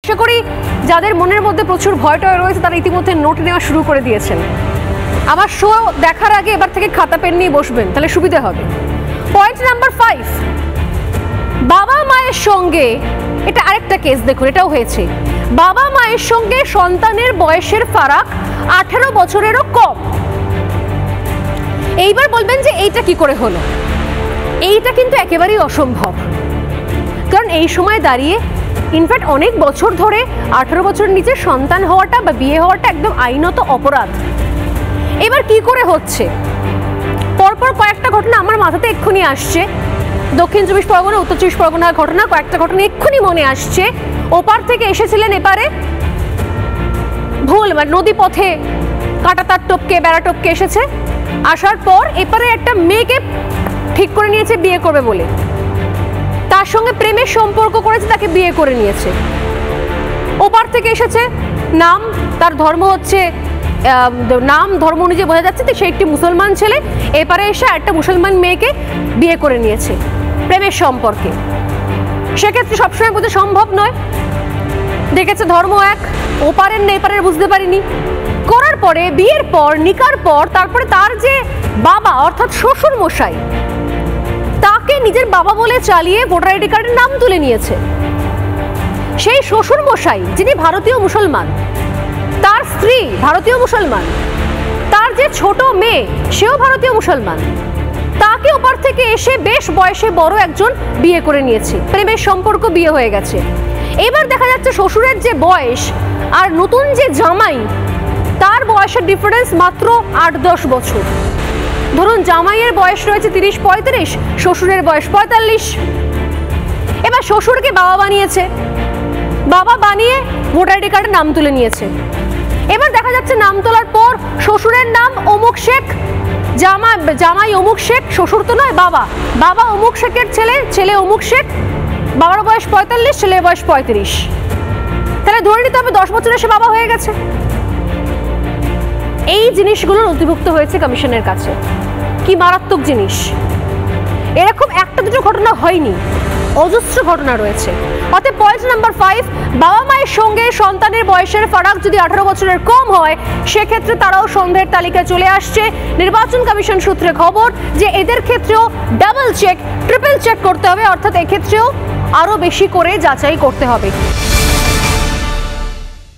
আশা করি যাদের মনের মধ্যে প্রচুর ভয় টয় রয়েছে তারা ইতিমধ্যে নোট নেওয়া শুরু করে দিয়েছেন। আমার শো দেখার আগে এবার থেকে খাতা পেন নিয়ে বসবেন, তাহলে সুবিধা হবে। পয়েন্ট নাম্বার 5, বাবা মায়ের সঙ্গে, এটা আরেকটা কেস দেখুন, এটাও হয়েছে। বাবা মায়ের সঙ্গে সন্তানের বয়সের ফারাক 18 বছরেরও কম। এইবার বলবেন যে এইটা কি করে হলো? এইটা কিন্তু একেবারেই অসম্ভব, কারণ এই সময় দাঁড়িয়ে ইনফ্যাক্ট অনেক বছর ধরে 18 বছরের নিচে সন্তান হওয়াটা বা বিয়ে হওয়াটা একদম আইনত অপরাধ। এবার কি করে হচ্ছে? পরপর কয়েকটা ঘটনা আমার মাথাতে এক্ষুনি আসছে। দক্ষিণ 24 পরগনা, উত্তর 24 পরগনার ঘটনা, কয়েকটা ঘটনা এক্ষুনি মনে আসছে। ওপার থেকে এসেছিলেন এপারে, ভুল মানে নদী পথে কাঁটাতার টপকে বেড়া টপকে এসেছে, আসার পর এপারে একটা মেয়েকে ঠিক করে নিয়েছে বিয়ে করবে বলে, তার সঙ্গে প্রেমের সম্পর্ক করেছে, তাকে বিয়ে করে নিয়েছে। ওপার থেকে এসেছে, নাম তার ধর্ম হচ্ছে, নাম ধর্ম অনুযায়ী বোঝা যাচ্ছে যে সে একটি মুসলমান ছেলে, এপারে এসে একটা মুসলমান মেয়েকে বিয়ে করে নিয়েছে প্রেমের সম্পর্কে। সেক্ষেত্রে সবসময় বোঝা সম্ভব নয়। দেখেছে ধর্ম এক, ওপারের না এপারের বুঝতে পারিনি। করার পরে বিয়ের পর নিকার পর তারপরে তার যে বাবা অর্থাৎ শ্বশুর মশাই, তাকে নিজের বাবা বলে চালিয়ে ভোটার আইডি কার্ডের নাম তুলে নিয়েছে। সেই শ্বশুর মশাই যিনি ভারতীয় মুসলমান, তার স্ত্রী ভারতীয় মুসলমান, তার যে ছোট মেয়ে সেও ভারতীয় মুসলমান, তাকে ওপার থেকে এসে বেশ বয়সে বড় একজন বিয়ে করে নিয়েছে, প্রেমের সম্পর্ক, বিয়ে হয়ে গেছে। এবার দেখা যাচ্ছে শ্বশুরের যে বয়স আর নতুন যে জামাই, তার বয়সের ডিফারেন্স মাত্র 8-10 বছর। ধরুন জামাইয়ের বয়স রয়েছে 30-35, শ্বশুরের বয়স 45। এবার শ্বশুরকে বাবা বানিয়েছে, বাবা বানিয়ে ভোটার আইডি কার্ডে নাম তুলে নিয়েছে। এবার দেখা যাচ্ছে নাম তোলার পর শ্বশুরের নাম অমুক শেখ, জামাই অমুক শেখ, শ্বশুর তো নয় বাবা, বাবা অমুক শেখের ছেলে, ছেলে অমুক শেখ, বাবার বয়স 45, ছেলের বয়স 35। তাহলে ধরে নিতে হবে 10 বছরে সে বাবা হয়ে গেছে। এই জিনিসগুলো নথিভুক্ত হয়েছে কমিশনের কাছে। কি মারাত্মক জিনিস! এরকম একটা দুটো ঘটনা হয়নি, অজস্র ঘটনা রয়েছে। অতএব পয়েন্ট নাম্বার 5, বাবা মায়ের সঙ্গে সন্তানের বয়সের ফারাক যদি 18 বছরের কম হয়, সেক্ষেত্রে তারাও সন্দেহের তালিকায় চলে আসছে। নির্বাচন কমিশন সূত্রে খবর যে এদের ক্ষেত্রেও ডাবল চেক, ট্রিপল চেক করতে হবে, অর্থাৎ এক্ষেত্রেও আরো বেশি করে যাচাই করতে হবে।